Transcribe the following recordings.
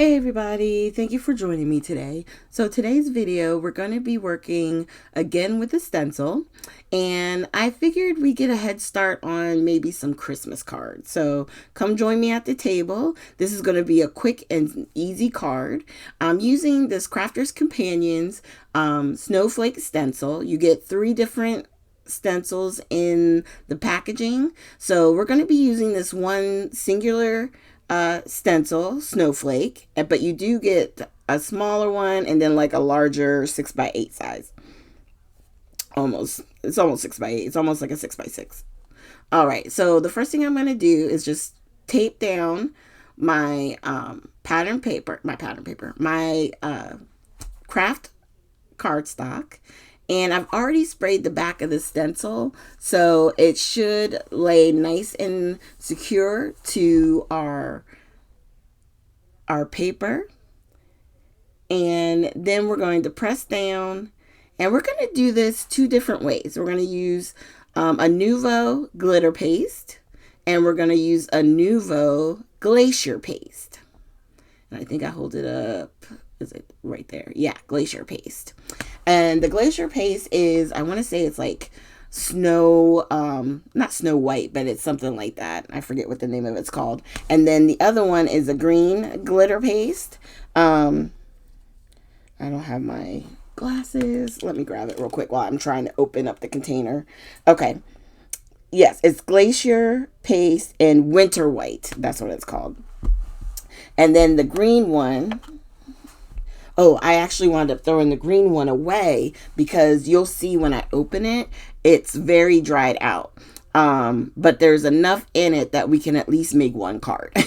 Hey everybody, thank you for joining me today. So today's video, we're going to be working again with a stencil, and I figured we get a head start on maybe some Christmas cards. So come join me at the table. This is going to be a quick and easy card. I'm using this Crafter's Companions snowflake stencil. You get 3 different stencils in the packaging. So we're going to be using this one singular stencil snowflake, but you do get a smaller one and then like a larger 6x8 size. It's almost 6x8. It's almost like a 6x6. All right, so the first thing I'm going to do is just tape down my my craft cardstock, and I've already sprayed the back of the stencil, so it should lay nice and secure to our paper. And then we're going to press down, and we're going to do this 2 different ways. We're going to use a Nuvo glitter paste, and we're going to use a Nuvo glacier paste. And I think I hold it up. Is it right there? Yeah, glacier paste. And the glacier paste is, I want to say it's like snow, not Snow White, but it's something like that. I forget what the name of it's called. And then the other one is a green glitter paste. I don't have my glasses. Let me grab it real quick while I'm trying to open up the container. Okay. Yes, it's glacier paste and winter white. That's what it's called. And then the green one, oh, I actually wound up throwing the green one away because you'll see when I open it, it's very dried out. But there's enough in it that we can at least make one card.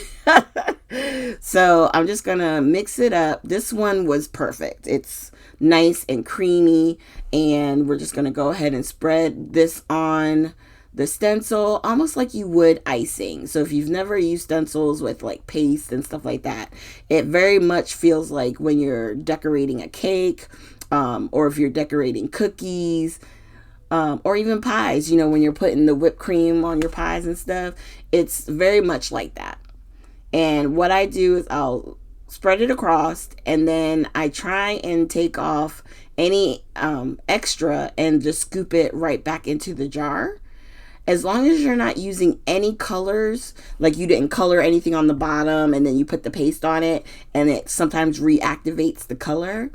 So I'm just going to mix it up. This one was perfect. It's nice and creamy, and we're just going to go ahead and spread this on the stencil almost like you would icing. So if you've never used stencils with like paste and stuff like that, it very much feels like when you're decorating a cake, or if you're decorating cookies, or even pies, when you're putting the whipped cream on your pies and stuff. It's very much like that. And what I do is I'll spread it across, and then I try and take off any extra and just scoop it right back into the jar. As long as you're not using any colors, like you didn't color anything on the bottom and then you put the paste on it and it sometimes reactivates the color.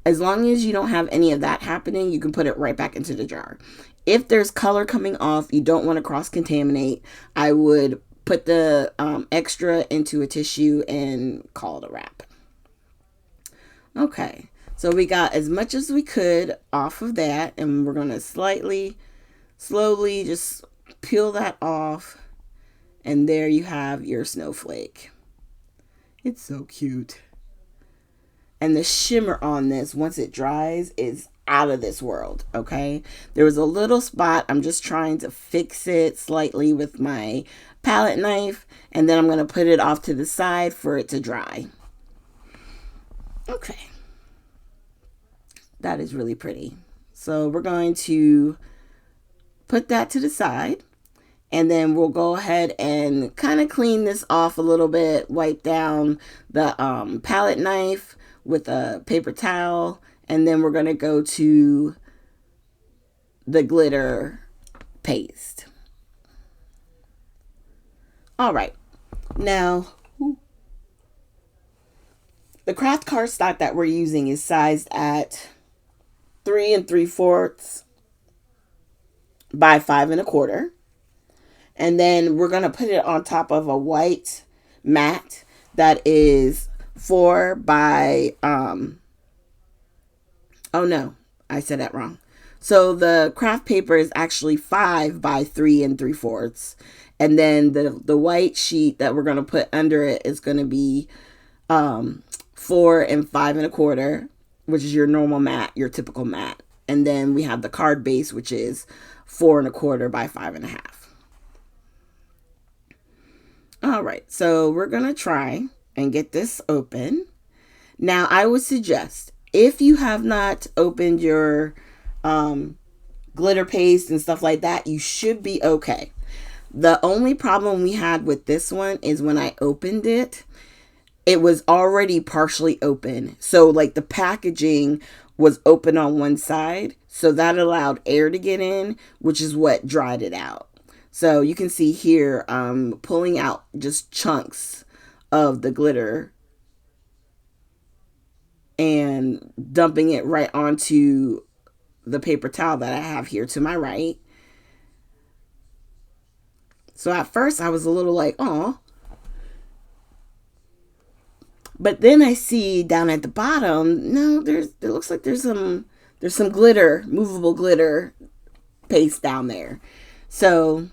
As long as you don't have any of that happening, you can put it right back into the jar. If there's color coming off, you don't want to cross-contaminate, I would put the extra into a tissue and call it a wrap. Okay, so we got as much as we could off of that, and we're going to slowly just peel that off, and there you have your snowflake. It's so cute. And the shimmer on this, once it dries, is out of this world, okay? There was a little spot. I'm just trying to fix it slightly with my palette knife, and then I'm going to put it off to the side for it to dry. Okay. That is really pretty. So we're going to put that to the side, and then we'll go ahead and kind of clean this off a little bit, wipe down the palette knife with a paper towel, and then we're going to go to the glitter paste. All right. Now, the craft cardstock that we're using is sized at 3 3/4 by 5 1/4. And then we're going to put it on top of a white mat that is 4 by, oh no, I said that wrong. So the craft paper is actually 5 by 3 3/4. And then the white sheet that we're going to put under it is going to be 4 and 5 1/4, which is your normal mat, your typical mat. And then we have the card base, which is 4 1/4 by 5 1/2. All right, so we're going to try and get this open. Now, I would suggest, if you have not opened your glitter paste and stuff like that, you should be okay. The only problem we had with this one is when I opened it, it was already partially open. So like the packaging was open on one side. So that allowed air to get in, which is what dried it out. So you can see here, pulling out just chunks of the glitter and dumping it right onto the paper towel that I have here to my right. So at first I was a little like, oh. But then I see down at the bottom, no, it looks like there's some glitter, movable glitter paste down there. So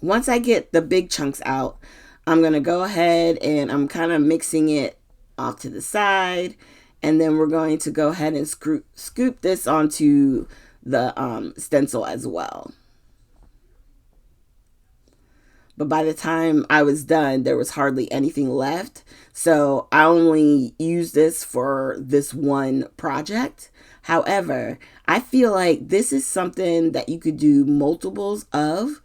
once I get the big chunks out, I'm going to go ahead and I'm kind of mixing it off to the side. And then we're going to go ahead and scoop this onto the stencil as well. But by the time I was done, there was hardly anything left. So I only used this for this one project. However, I feel like this is something that you could do multiples of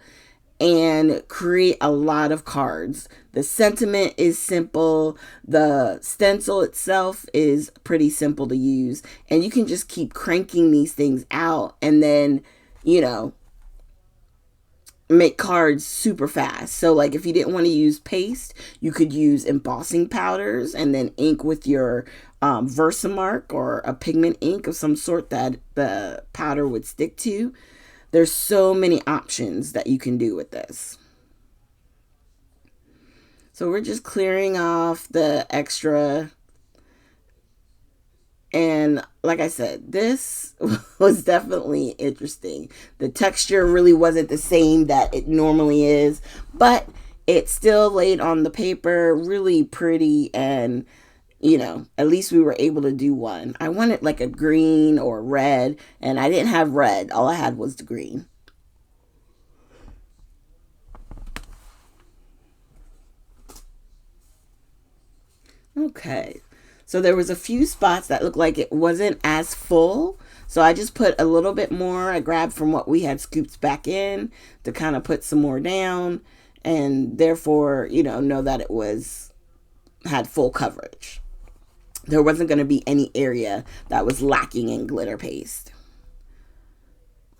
and create a lot of cards. The sentiment is simple. The stencil itself is pretty simple to use. And you can just keep cranking these things out and then, make cards super fast. So like if you didn't want to use paste, you could use embossing powders and then ink with your Versamark or a pigment ink of some sort that the powder would stick to. There's so many options that you can do with this. So we're just clearing off the extra. And like I said, this was definitely interesting. The texture really wasn't the same that it normally is, but it still laid on the paper really pretty. And, at least we were able to do one. I wanted like a green or red, and I didn't have red. All I had was the green. Okay. So there was a few spots that looked like it wasn't as full. So I just put a little bit more. I grabbed from what we had scooped back in to kind of put some more down and therefore, know that it had full coverage. There wasn't going to be any area that was lacking in glitter paste.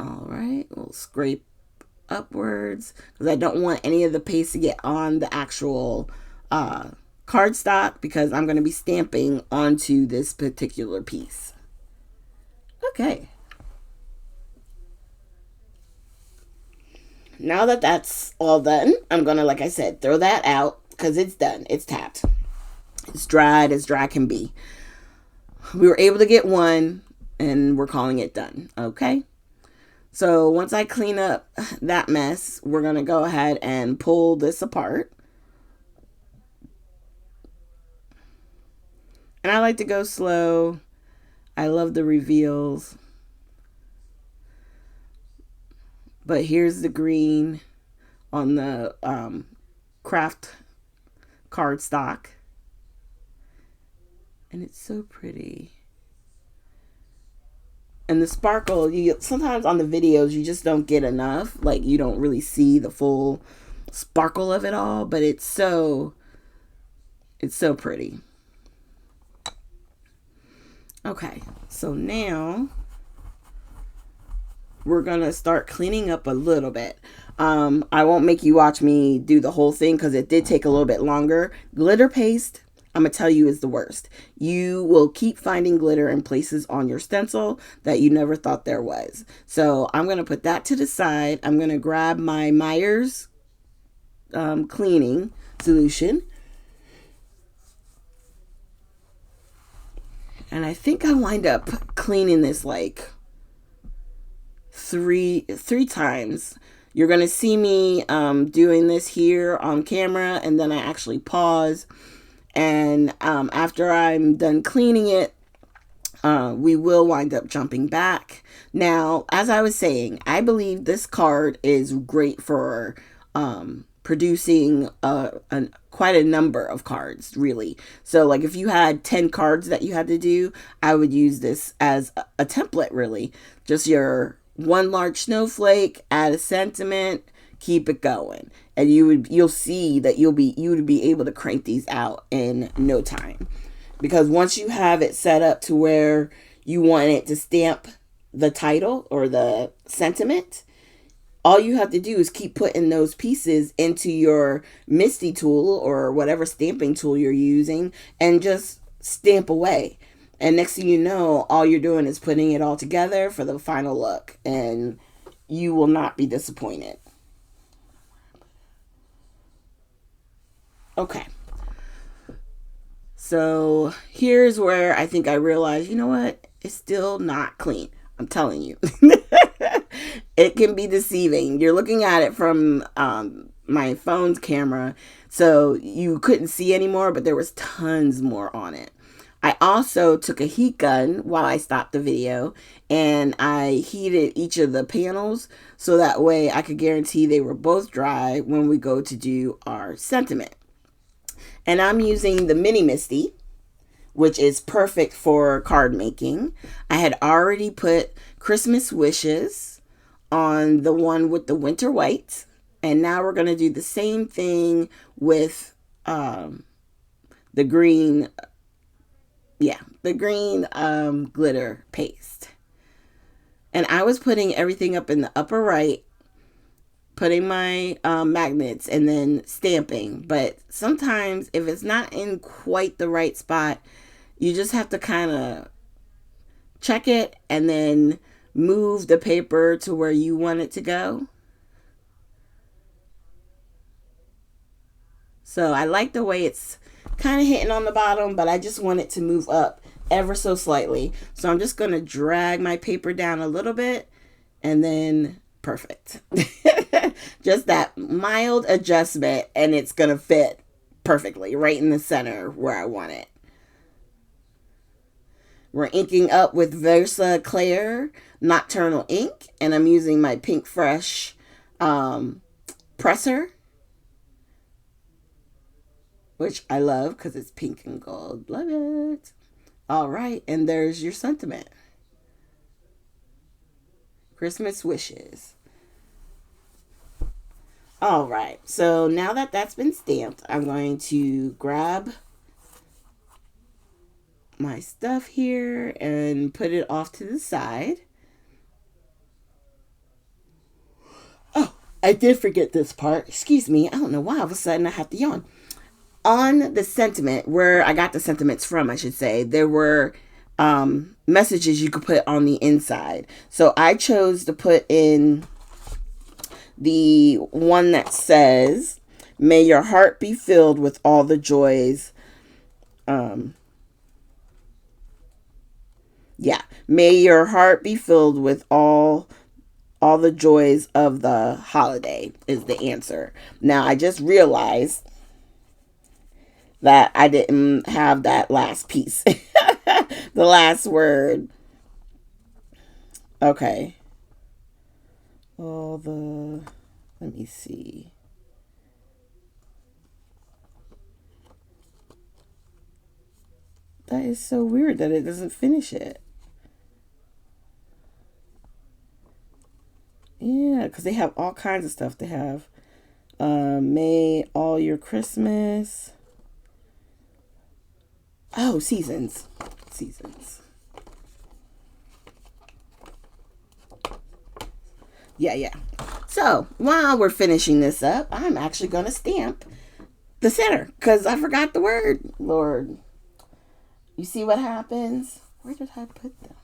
All right, we'll scrape upwards because I don't want any of the paste to get on the actual cardstock because I'm going to be stamping onto this particular piece. Okay. Now that that's all done, I'm going to, like I said, throw that out because it's done. It's tapped. It's dried as dry can be. We were able to get one and we're calling it done. Okay. So once I clean up that mess, we're going to go ahead and pull this apart. And I like to go slow. I love the reveals. But here's the green on the craft cardstock. And it's so pretty. And the sparkle, sometimes on the videos you just don't get enough. Like you don't really see the full sparkle of it all, but it's so pretty. Okay, so now we're gonna start cleaning up a little bit. I won't make you watch me do the whole thing because it did take a little bit longer. Glitter paste, I'm gonna tell you, is the worst. You will keep finding glitter in places on your stencil that you never thought there was. So I'm gonna put that to the side. I'm gonna grab my Meyers cleaning solution. And I think I wind up cleaning this like three times. You're going to see me doing this here on camera, and then I actually pause. And after I'm done cleaning it, we will wind up jumping back. Now, as I was saying, I believe this card is great for producing quite a number of cards, really. So like if you had 10 cards that you had to do, I would use this as a template, really. Just your one large snowflake, add a sentiment, keep it going, and you'll see that you would be able to crank these out in no time, because once you have it set up to where you want it to stamp the title or the sentiment, all you have to do is keep putting those pieces into your MISTI tool or whatever stamping tool you're using and just stamp away. And next thing you know, all you're doing is putting it all together for the final look, and you will not be disappointed. Okay. So here's where I think I realized, you know what? It's still not clean. I'm telling you. It can be deceiving. You're looking at it from my phone's camera, so you couldn't see anymore, but there was tons more on it. I also took a heat gun while I stopped the video, and I heated each of the panels so that way I could guarantee they were both dry when we go to do our sentiment. And I'm using the Mini MISTI, which is perfect for card making. I had already put Christmas wishes on the one with the winter white, and now we're going to do the same thing with the green glitter paste. And I was putting everything up in the upper right, putting my magnets and then stamping. But sometimes if it's not in quite the right spot, you just have to kind of check it and then move the paper to where you want it to go. So I like the way it's kind of hitting on the bottom, but I just want it to move up ever so slightly. So I'm just going to drag my paper down a little bit, and then perfect. Just that mild adjustment, and it's going to fit perfectly right in the center where I want it. We're inking up with Versa Clair Nocturnal ink, and I'm using my Pink Fresh presser, which I love because it's pink and gold. Love it. All right, and there's your sentiment. Christmas wishes. All right, so now that that's been stamped, I'm going to grab my stuff here and put it off to the side. Oh, I did forget this part. Excuse me. I don't know why all of a sudden I have to yawn. On the sentiment, where I got the sentiments from, I should say, there were messages you could put on the inside. So I chose to put in the one that says, "May your heart be filled with all the joys." May your heart be filled with all the joys of the holiday is the answer. Now I just realized that I didn't have that last piece. The last word. Okay. Let me see. That is so weird that it doesn't finish it. Yeah, because they have all kinds of stuff. They have May all your Christmas. Oh, seasons. Yeah. So, while we're finishing this up, I'm actually going to stamp the center because I forgot the word. Lord. You see what happens? Where did I put them?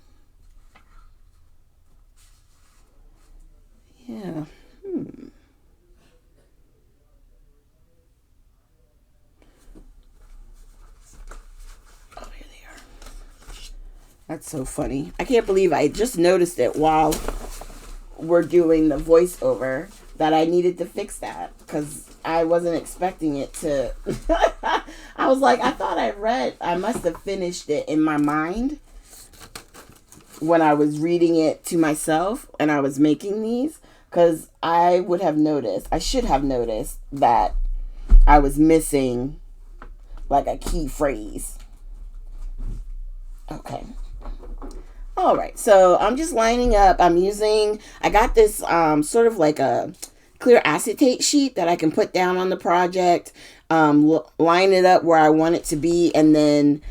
Yeah. Oh, here they are. That's so funny. I can't believe I just noticed it while we're doing the voiceover that I needed to fix that because I wasn't expecting it to. I was like, I must have finished it in my mind when I was reading it to myself and I was making these, because I should have noticed that I was missing like a key phrase. Okay. All right, so I'm just lining up. I got this sort of like a clear acetate sheet that I can put down on the project, line it up where I want it to be, and then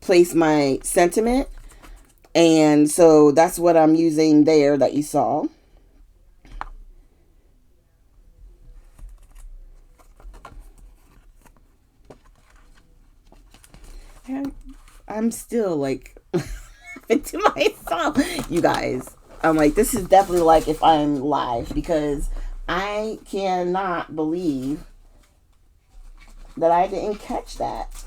place my sentiment. And so that's what I'm using there that you saw. And I'm still like to myself, you guys. I'm like, this is definitely like if I'm live, because I cannot believe that I didn't catch that.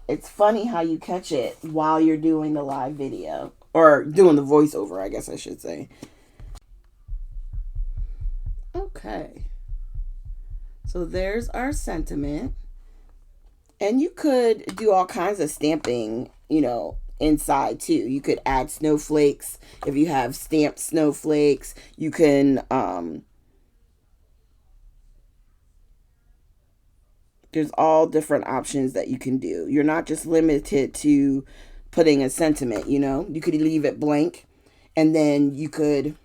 It's funny how you catch it while you're doing the live video, or doing the voiceover, I guess I should say. Okay. So there's our sentiment. And you could do all kinds of stamping, inside too. You could add snowflakes if you have stamped snowflakes. You can, there's all different options that you can do. You're not just limited to putting a sentiment, You could leave it blank, and then you could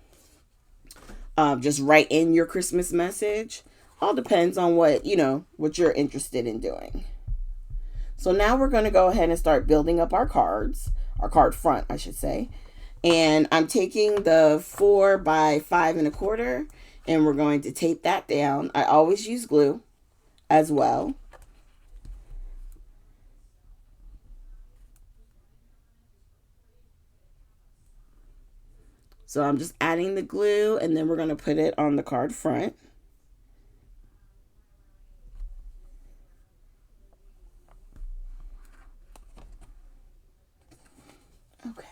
just write in your Christmas message. All depends on what you're interested in doing. So now we're going to go ahead and start building up our cards, our card front, I should say. And I'm taking the 4 by 5 1/4, and we're going to tape that down. I always use glue as well. So I'm just adding the glue, and then we're going to put it on the card front. Okay.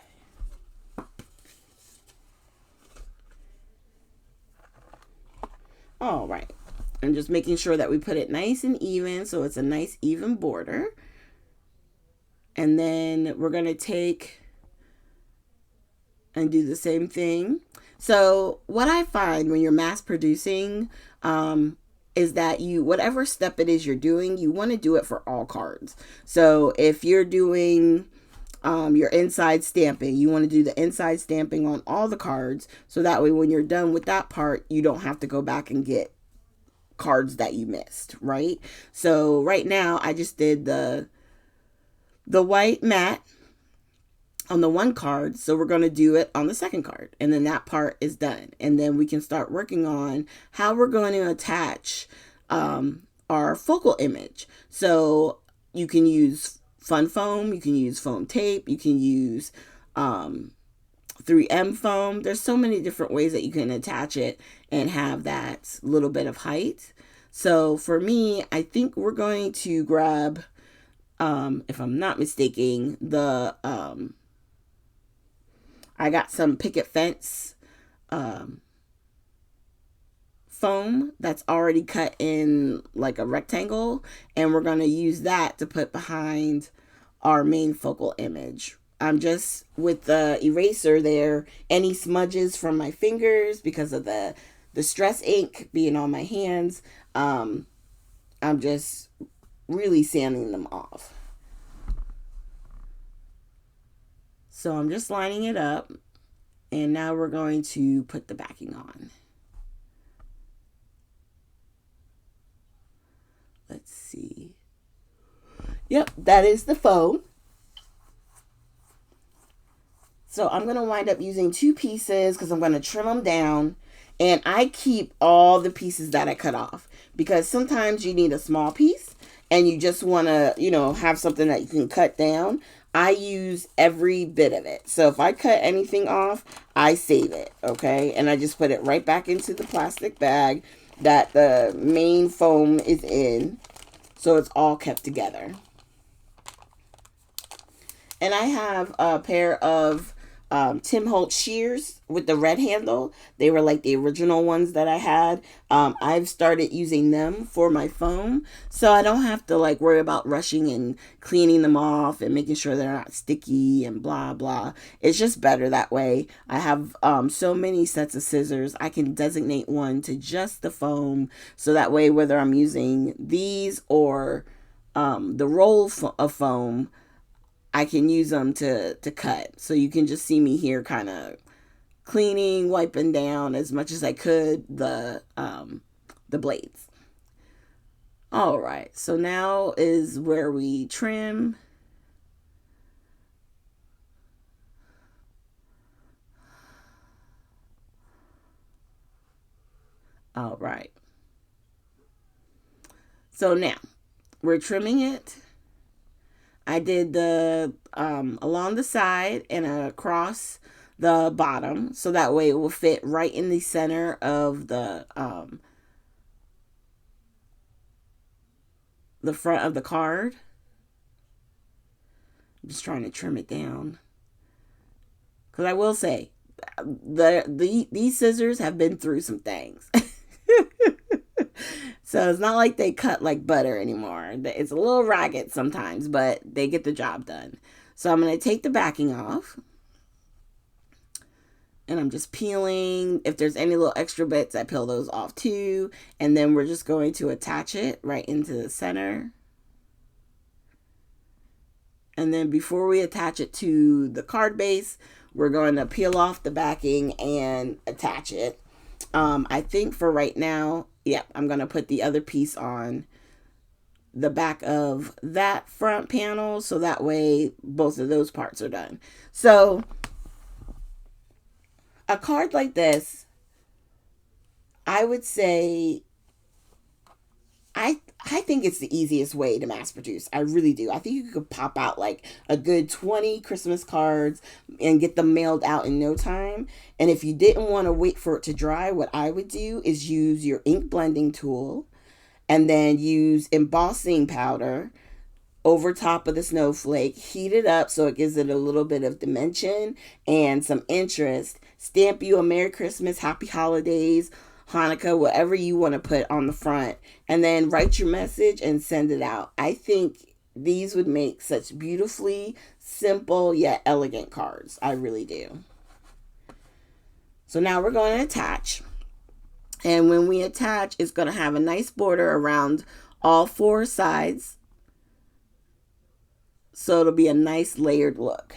All right. I'm just making sure that we put it nice and even, so it's a nice even border. And then we're going to take and do the same thing. So what I find when you're mass producing is that whatever step it is you're doing, you want to do it for all cards. So if you're doing your inside stamping, you want to do the inside stamping on all the cards, so that way when you're done with that part, you don't have to go back and get cards that you missed, right? So right now I just did the white matte on the one card, so we're going to do it on the second card, and then that part is done, and then we can start working on how we're going to attach our focal image. So you can use fun foam, you can use foam tape, you can use 3M foam. There's so many different ways that you can attach it and have that little bit of height. So for me, I think we're going to grab, if I'm not mistaken, I got some picket fence foam that's already cut in like a rectangle, and we're going to use that to put behind our main focal image. I'm just with the eraser there, any smudges from my fingers because of the stress ink being on my hands, I'm just really sanding them off. So I'm just lining it up, and now we're going to put the backing on. Let's see. Yep, that is the foam. So I'm going to wind up using 2 pieces because I'm going to trim them down. And I keep all the pieces that I cut off, because sometimes you need a small piece and you just want to, have something that you can cut down. I use every bit of it. So if I cut anything off, I save it, okay? And I just put it right back into the plastic bag that the main foam is in, so it's all kept together. And I have a pair of Tim Holtz shears with the red handle. They were like the original ones that I had. I've started using them for my foam, so I don't have to like worry about rushing and cleaning them off and making sure they're not sticky and blah blah. It's just better that way. I have so many sets of scissors. I can designate one to just the foam, so that way whether I'm using these or the roll of foam, I can use them to cut. So you can just see me here kind of cleaning, wiping down as much as I could the blades. All right, so now is where we trim. All right. So now we're trimming it. I did the along the side and across the bottom, so that way it will fit right in the center of the front of the card. I'm just trying to trim it down, because I will say these scissors have been through some things. So it's not like they cut like butter anymore. It's a little ragged sometimes, but they get the job done. So I'm going to take the backing off. And I'm just peeling. If there's any little extra bits, I peel those off too. And then we're just going to attach it right into the center. And then before we attach it to the card base, we're going to peel off the backing and attach it. I think for right now, I'm going to put the other piece on the back of that front panel, so that way both of those parts are done. So a card like this, I would say, I think it's the easiest way to mass produce. I really do. I think you could pop out like a good 20 Christmas cards and get them mailed out in no time. And if you didn't want to wait for it to dry, what I would do is use your ink blending tool and then use embossing powder over top of the snowflake, heat it up so it gives it a little bit of dimension and some interest. Stamp you a Merry Christmas, Happy Holidays, Hanukkah, whatever you want to put on the front, and then write your message and send it out. I think these would make such beautifully simple yet elegant cards. I really do. So now we're going to attach. And when we attach, it's going to have a nice border around all four sides. So it'll be a nice layered look.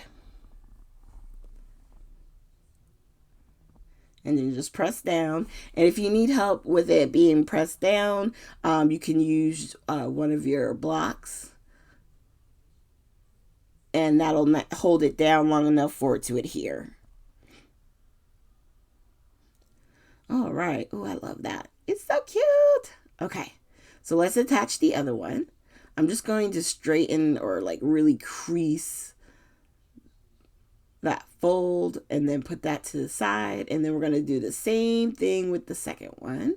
And then just press down. And if you need help with it being pressed down, you can use one of your blocks. And that'll hold it down long enough for it to adhere. All right. Oh, I love that. It's so cute. Okay. So let's attach the other one. I'm just going to straighten or like really crease that fold and then put that to the side. And then we're going to do the same thing with the second one.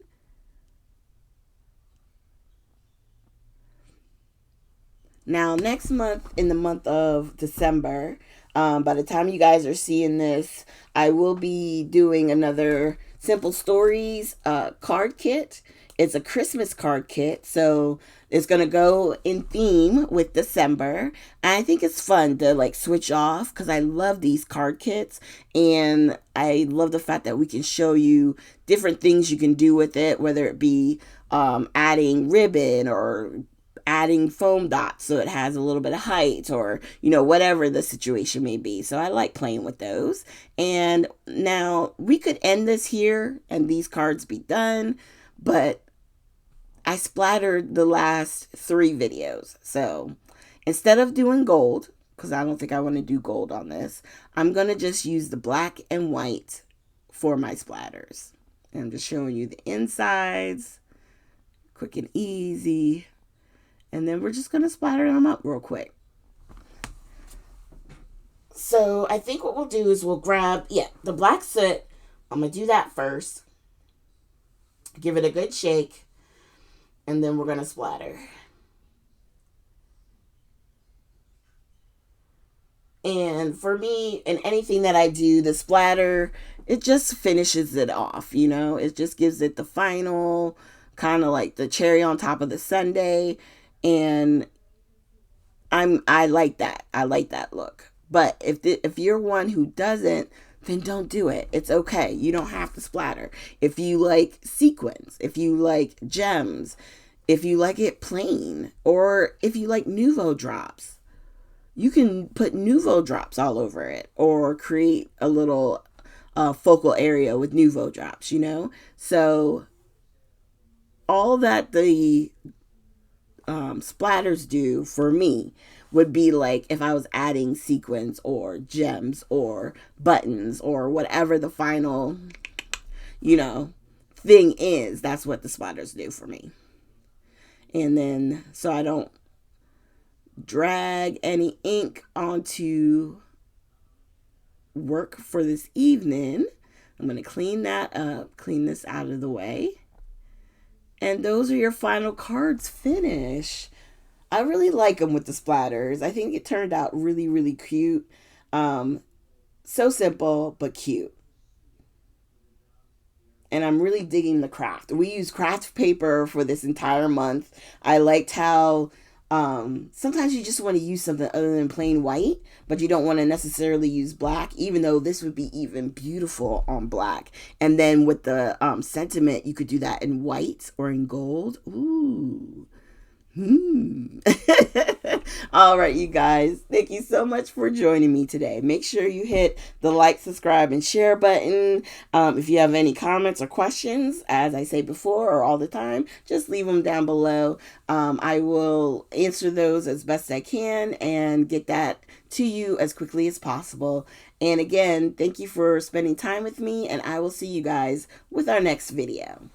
Now, next month, in the month of December, by the time you guys are seeing this, I will be doing another Simple Stories card kit. It's a Christmas card kit, so it's going to go in theme with December. And I think it's fun to like switch off because I love these card kits. And I love the fact that we can show you different things you can do with it, whether it be adding ribbon or adding foam dots so it has a little bit of height, or whatever the situation may be. So I like playing with those. And now we could end this here and these cards be done, but I splattered the last 3 videos. So instead of doing gold, because I don't think I want to do gold on this, I'm going to just use the black and white for my splatters. And I'm just showing you the insides, quick and easy. And then we're just going to splatter them up real quick. So I think what we'll do is we'll grab, the black soot. I'm going to do that first. Give it a good shake. And then we're going to splatter. And for me, in anything that I do, the splatter, it just finishes it off, It just gives it the final, kind of like the cherry on top of the sundae. And I like that. I like that look. But if you're one who doesn't, then don't do it. It's okay. You don't have to splatter. If you like sequins, if you like gems, if you like it plain, or if you like Nuvo drops, you can put Nuvo drops all over it, or create a little focal area with Nuvo drops, you know? So all that the splatters do for me would be like if I was adding sequins or gems or buttons or whatever the final, you know, thing is. That's what the splatters do for me. And then, so I don't drag any ink onto work for this evening, I'm going to clean that up, clean this out of the way. And those are your final cards finish. I really like them with the splatters. I think it turned out really, really cute. So simple, but cute. And I'm really digging the craft. We use craft paper for this entire month. I liked how sometimes you just want to use something other than plain white, but you don't want to necessarily use black, even though this would be even beautiful on black. And then with the sentiment, you could do that in white or in gold. Ooh. All right, you guys. Thank you so much for joining me today. Make sure you hit the like, subscribe, and share button. If you have any comments or questions, as I say before or all the time, just leave them down below. I will answer those as best I can and get that to you as quickly as possible. And again, thank you for spending time with me, and I will see you guys with our next video.